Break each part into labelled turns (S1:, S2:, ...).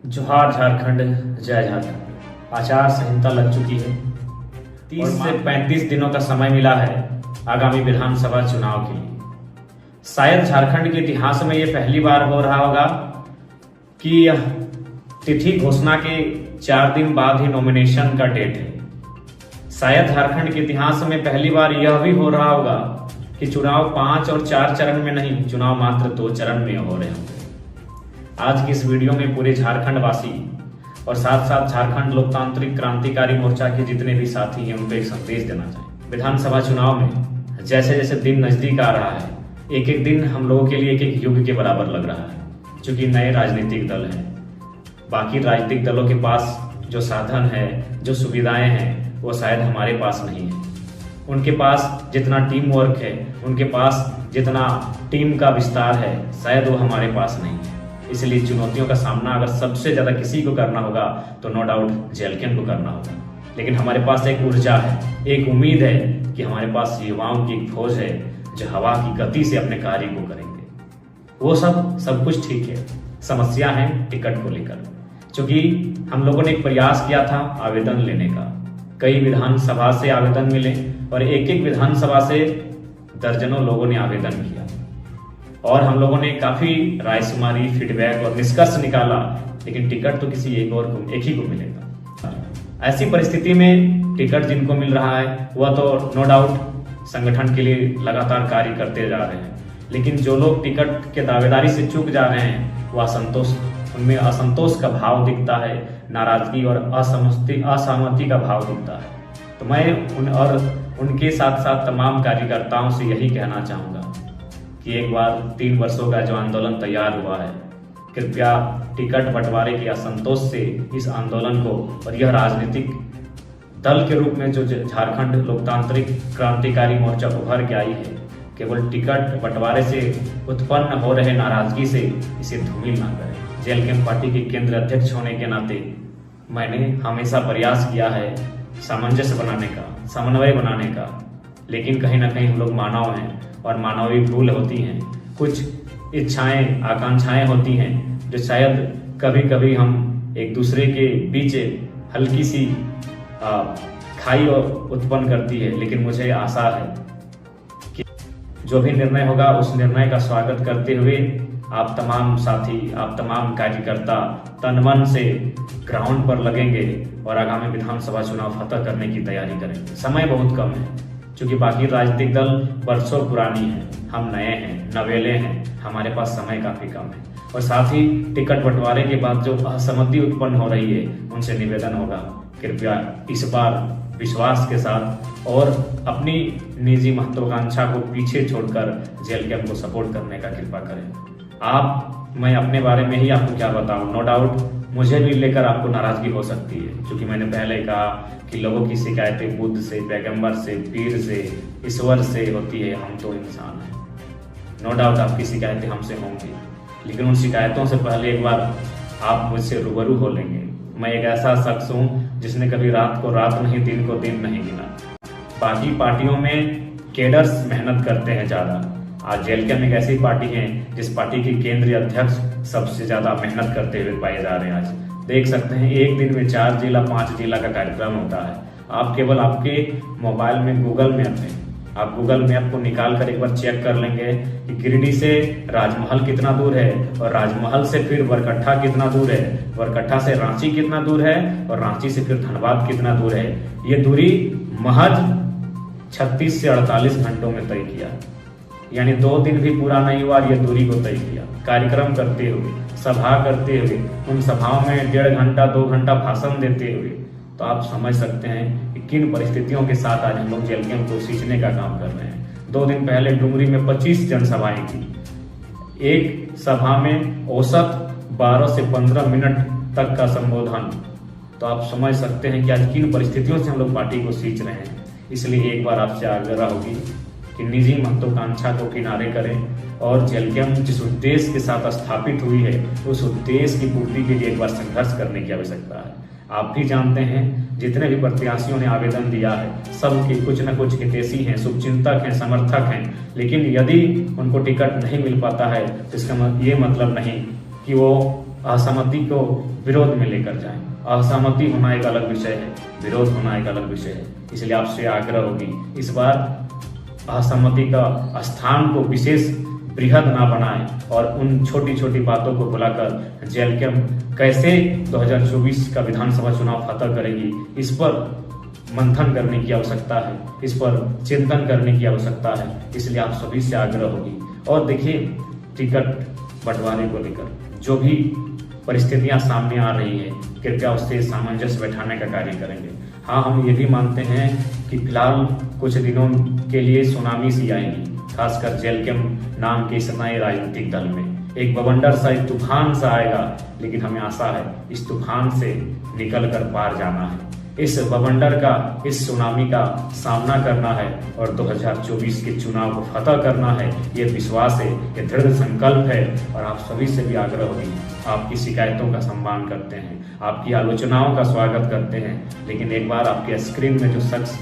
S1: जोहार झारखंड, जय झारखंड। आचार संहिता लग चुकी है। 30 से 35 दिनों का समय मिला है आगामी विधानसभा चुनाव के लिए। शायद झारखंड के इतिहास में ये पहली बार हो रहा होगा कि यह तिथि घोषणा के 4 दिन बाद ही नॉमिनेशन का डेट है। शायद झारखंड के इतिहास में पहली बार यह भी हो रहा होगा कि चुनाव 5 और 4 चरण में नहीं, चुनाव मात्र 2 चरण में हो रहे होंगे। आज की इस वीडियो में पूरे झारखंड वासी और साथ साथ झारखंड लोकतांत्रिक क्रांतिकारी मोर्चा के जितने भी साथी हैं उनको एक संदेश देना चाहिए। विधानसभा चुनाव में जैसे जैसे दिन नजदीक आ रहा है, एक एक दिन हम लोगों के लिए एक एक युग के बराबर लग रहा है। क्योंकि नए राजनीतिक दल हैं, बाकी राजनीतिक दलों के पास जो साधन है, जो सुविधाएं हैं, वो शायद हमारे पास नहीं है। उनके पास जितना टीम वर्क है, उनके पास जितना टीम का विस्तार है, शायद वो हमारे पास नहीं है। इसलिए चुनौतियों का सामना अगर सबसे ज्यादा किसी को करना होगा तो नो डाउट जेएलके को करना होगा। लेकिन हमारे पास एक ऊर्जा है, एक उम्मीद है कि हमारे पास युवाओं की एक फौज है जो हवा की गति से अपने कार्य को करेंगे। वो सब कुछ ठीक है। समस्या है टिकट को लेकर। क्योंकि हम लोगों ने एक प्रयास किया था आवेदन लेने का, कई विधानसभा से आवेदन मिले और एक एक विधानसभा से दर्जनों लोगों ने आवेदन किया और हम लोगों ने काफी रायशुमारी, फीडबैक और निष्कर्ष निकाला, लेकिन टिकट तो किसी एक ही को मिलेगा। ऐसी परिस्थिति में टिकट जिनको मिल रहा है वह तो नो डाउट संगठन के लिए लगातार कार्य करते जा रहे हैं, लेकिन जो लोग टिकट के दावेदारी से चूक जा रहे हैं वह उनमें असंतोष का भाव दिखता है, नाराजगी और असहमति का भाव दिखता है। तो मैं उनके साथ साथ तमाम कार्यकर्ताओं से यही कहना चाहूंगा कि एक बार 3 वर्षों का जो आंदोलन तैयार हुआ है, कृपया टिकट बंटवारे के असंतोष से इस आंदोलन को और यह राजनीतिक दल के रूप में जो झारखंड लोकतांत्रिक क्रांतिकारी मोर्चा उभर के आई है, केवल टिकट बंटवारे से उत्पन्न हो रहे नाराजगी से इसे धूमिल ना करें। जेएलके पार्टी के केंद्र अध्यक्ष होने के नाते मैंने हमेशा प्रयास किया है सामंजस्य बनाने का, समन्वय बनाने का, लेकिन कहीं ना कहीं हम लोग मानव हैं और मानवीय भूल होती हैं। कुछ इच्छाएं, आकांक्षाएं होती हैं जो शायद कभी कभी हम एक दूसरे के बीच हल्की सी खाई उत्पन्न करती है। लेकिन मुझे आशा है कि जो भी निर्णय होगा उस निर्णय का स्वागत करते हुए आप तमाम साथी, आप तमाम कार्यकर्ता तन मन से ग्राउंड पर लगेंगे और आगामी विधानसभा चुनाव फतह करने की तैयारी करेंगे। समय बहुत कम है, क्योंकि बाकी राजनीतिक दल वर्षों पुरानी है, हम नए हैं, नवेले हैं, हमारे पास समय काफी कम है। और साथ ही टिकट बंटवारे के बाद जो असहमति उत्पन्न हो रही है, उनसे निवेदन होगा कृपया इस बार विश्वास के साथ और अपनी निजी महत्वाकांक्षा को पीछे छोड़कर जेएलके को सपोर्ट करने का कृपा करें। मैं अपने बारे में ही आपको क्या बताऊं, नो डाउट मुझे भी लेकर आपको नाराजगी हो सकती है, क्योंकि मैंने पहले कहा कि लोगों की शिकायतें बुद्ध से, पैगंबर से, पीर से, ईश्वर से होती है। हम तो इंसान हैं, नो डाउट आपकी शिकायतें हमसे होंगी, लेकिन उन शिकायतों से पहले एक बार आप मुझसे रूबरू हो लेंगे। मैं एक ऐसा शख्स हूँ जिसने कभी रात को रात नहीं, दिन को दिन नहीं गिना। बाकी पार्टियों में केडर्स मेहनत करते हैं ज्यादा, आज जेएलके में एक ऐसी पार्टी है जिस पार्टी के केंद्रीय अध्यक्ष सबसे ज्यादा मेहनत करते हुए पाए जा रहे हैं। आज देख सकते हैं एक दिन में 4 जिला 5 जिला का कार्यक्रम होता है। आप केवल आपके मोबाइल में गूगल मैप में आप गूगल मैप को निकाल कर एक बार चेक कर लेंगे कि गिरिडीह से राजमहल कितना दूर है और राजमहल से फिर बरकट्ठा कितना दूर है, बरकट्ठा से रांची कितना दूर है और रांची से फिर धनबाद कितना दूर है। ये दूरी महज 36 से 48 घंटों में तय किया, यानी 2 दिन भी पूरा नहीं हुआ ये दूरी को तय किया। कार्यक्रम करते हुए, सभा करते हुए, उन सभाओं में 1.5 घंटा 2 घंटा भाषण देते हुए, तो आप समझ सकते हैं कि किन परिस्थितियों के साथ आज हम लोग जेएलके को सींचने का काम कर रहे हैं। 2 दिन पहले डुमरी में 25 जनसभाएं की, एक सभा में औसत 12 से 15 मिनट तक का संबोधन। तो आप समझ सकते हैं कि आज किन परिस्थितियों से हम लोग पार्टी को सींच रहे हैं। इसलिए एक बार आपसे आग्रह होगी कि निजी महत्वाकांक्षा को किनारे करें और जेएलके जिस उद्देश्य के साथ स्थापित हुई है उस उद्देश्य की पूर्ति के लिए एक बार संघर्ष करने की आवश्यकता है। आप भी जानते हैं जितने भी प्रत्याशियों ने आवेदन दिया है सबके कुछ न कुछ हितैषी हैं, शुभचिंतक हैं, समर्थक हैं, लेकिन यदि उनको टिकट नहीं मिल पाता है तो इसका ये मतलब नहीं कि वो असहमति को विरोध में लेकर जाएं। असहमति होना एक अलग विषय है, विरोध होना एक अलग विषय है। इसलिए आपसे आग्रह होगी इस बार असहमति का स्थान को विशेष बृहद ना बनाएं और उन छोटी छोटी बातों को बुलाकर जेएलकेएम कैसे 2024 का विधानसभा चुनाव फतह करेगी, इस पर मंथन करने की आवश्यकता है, इस पर चिंतन करने की आवश्यकता है। इसलिए आप सभी से आग्रह होगी। और देखिए, टिकट बंटवारे को लेकर जो भी परिस्थितियां सामने आ रही है, कृपया उससे सामंजस्य बैठाने का कार्य करेंगे। हाँ, हम ये भी मानते हैं कि फिलहाल कुछ दिनों के लिए सुनामी सी आएगी, खासकर जेएलकेएम नाम के इस नए राजनीतिक दल में एक बवंडर सा, एक तूफान सा आएगा। लेकिन हमें आशा है इस तूफान से निकल कर पार जाना है, इस बवंडर का, इस सुनामी का सामना करना है और 2024 के चुनाव को फतह करना है। ये विश्वास है, ये दृढ़ संकल्प है। और आप सभी से भी आग्रह होगी, आपकी शिकायतों का सम्मान करते हैं, आपकी आलोचनाओं का स्वागत करते हैं, लेकिन एक बार आपके स्क्रीन में जो शख्स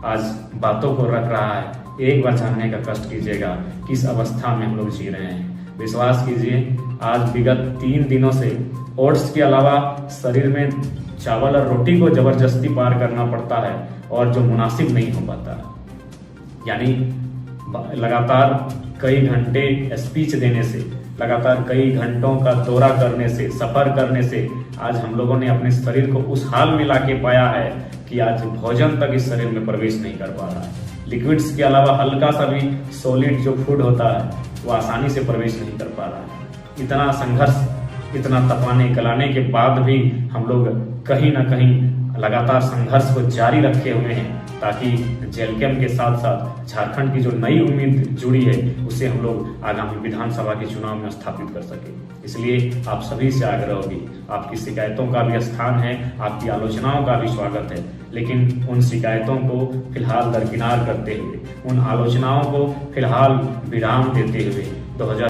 S1: आज बातों को रख रहा है, एक बार जानने का कष्ट कीजिएगा किस अवस्था में हम लोग जी रहे हैं। विश्वास कीजिए, आज विगत 3 दिनों से ओट्स के अलावा शरीर में चावल और रोटी को जबरदस्ती पार करना पड़ता है और जो मुनासिब नहीं हो पाता। यानी लगातार कई घंटे स्पीच देने से, लगातार कई घंटों का दौरा करने से, सफर करने से आज हम लोगों ने अपने शरीर को उस हाल में लाके पाया है कि आज भोजन तक इस शरीर में प्रवेश नहीं कर पा रहा है। लिक्विड्स के अलावा हल्का सा भी सॉलिड जो फूड होता है वो आसानी से प्रवेश नहीं कर पा रहा है। इतना संघर्ष, इतना तपाने गलाने के बाद भी हम लोग कहीं ना कहीं लगातार संघर्ष को जारी रखे हुए हैं, ताकि जेएलकेएम के साथ साथ झारखंड की जो नई उम्मीद जुड़ी है उसे हम लोग आगामी विधानसभा के चुनाव में स्थापित कर सके। इसलिए आप सभी से आग्रह होगी, आपकी शिकायतों का भी स्थान है, आपकी आलोचनाओं का भी स्वागत है, लेकिन उन शिकायतों को फिलहाल दरकिनार करते हुए, उन आलोचनाओं को फिलहाल विराम देते हुए 2024